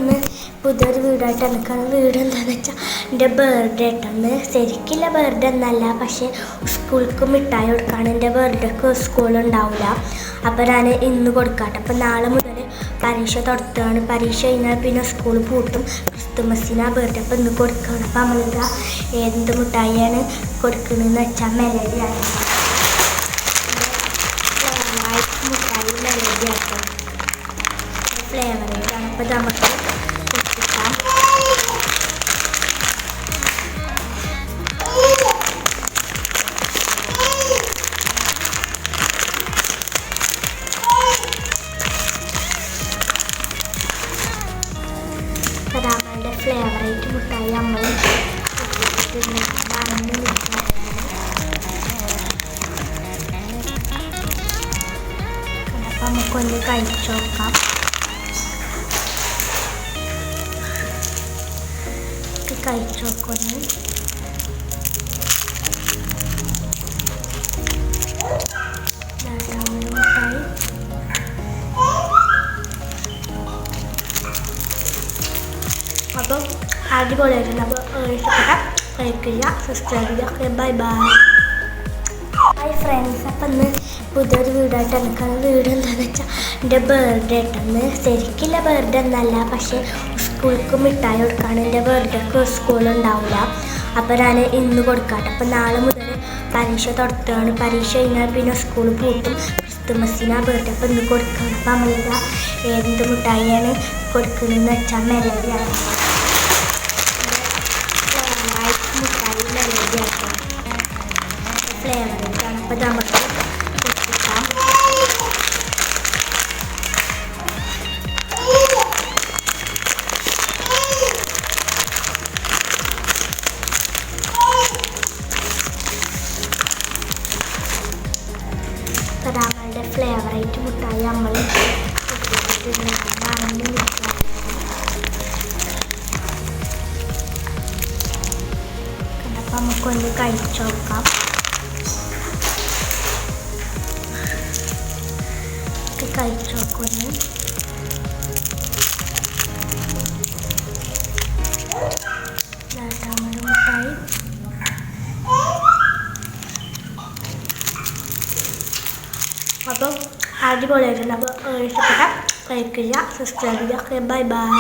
ഇന്ന് പുതിയൊരു വീടായിട്ട് നിൽക്കണം. വീട് എന്താണെന്ന് വെച്ചാൽ എൻ്റെ ബർത്ത്ഡേ ആയിട്ടൊന്ന് ശരിക്കുള്ള ബർത്ത്ഡേ ഒന്നല്ല, പക്ഷേ സ്കൂൾക്ക് മിഠായി കൊടുക്കാണ്. എൻ്റെ ബർത്ത്ഡേക്ക് സ്കൂളുണ്ടാവില്ല, അപ്പോൾ ഞാൻ ഇന്ന് കൊടുക്കാട്ടെ. അപ്പോൾ നാളെ മുതൽ പരീക്ഷ തുടത്തുകയാണ്. പരീക്ഷ കഴിഞ്ഞാൽ പിന്നെ സ്കൂൾ പൂട്ടും. ക്രിസ്തുമസിനാ ബർത്ത്ഡേ, അപ്പോൾ ഇന്ന് കൊടുക്കുകയാണ്. അപ്പോൾ നമ്മളിതാ എന്ത് മിഠായിയാണ് കൊടുക്കുന്നതെന്ന് വെച്ചാൽ മെലഡിയാണ്. മിഠായി മെലഡി ആട്ടോ, ഫ്ലേവർ ഇതാണ്. അപ്പോൾ നമുക്ക് പൊട്ടിക്കാം. നമ്മളുടെ ഫ്ലേവറായിട്ട് മിഠായി നമ്മൾ അപ്പം നമുക്കൊന്ന് കഴിച്ചു നോക്കാം. കഴിച്ചു നോക്കൊന്ന്. മിഠായി അപ്പം അടിപൊളിയായിട്ടുണ്ട്. അപ്പോൾ ഇഷ്ടപ്പെട്ട കഴിക്കില്ല, സബ്സ്ക്രൈബ് ചെയ്യുക. Bye bye. ഹായ് ഫ്രണ്ട്സ്, അപ്പം ഇന്ന് പുതിയൊരു വീടായിട്ട് നിൽക്കണം. വീട് എന്താണെന്ന് വെച്ചാൽ എൻ്റെ ബർത്ത്ഡേ ആയിട്ടൊന്ന് ശരിക്കുള്ള ബർത്ത്ഡേ ഒന്നല്ല, പക്ഷേ സ്കൂൾക്ക് മിഠായി കൊടുക്കാണ്. എൻ്റെ ബർത്ത്ഡേക്ക് സ്കൂളുണ്ടാവില്ല, അപ്പോൾ ഞാൻ ഇന്ന് കൊടുക്കാട്ടെ. അപ്പോൾ നാളെ മുതൽ പരീക്ഷ തുടത്തുകയാണ്. പരീക്ഷ കഴിഞ്ഞാൽ പിന്നെ സ്കൂൾ പൂട്ടും. ക്രിസ്തുമസിനാ ബർത്ത്ഡേ, അപ്പോൾ ഇന്ന് കൊടുക്കുകയാണ്. അപ്പോൾ നമ്മളിതാ എന്ത് മിഠായിയാണ് കൊടുക്കുന്നതെന്ന് വെച്ചാൽ മെലഡിയാണ്. മിഠായി മെലഡി ആട്ടോ, ഫ്ലേവർ ഇതാണ്. അപ്പോൾ നമുക്ക് പൊട്ടിക്കാം. നമ്മളുടെ ഫ്ലേവറായിട്ട് മിഠായി നമ്മൾ അപ്പം നമുക്കൊന്ന് കഴിച്ചു നോക്കാം. കഴിച്ചു നോക്കൊന്ന്. മിഠായി അപ്പം അടിപൊളിയായിട്ടുണ്ട്. അപ്പോൾ ഇഷ്ടപ്പെട്ട കഴിക്കില്ല, സബ്സ്ക്രൈബ് ചെയ്യുക. Bye bye.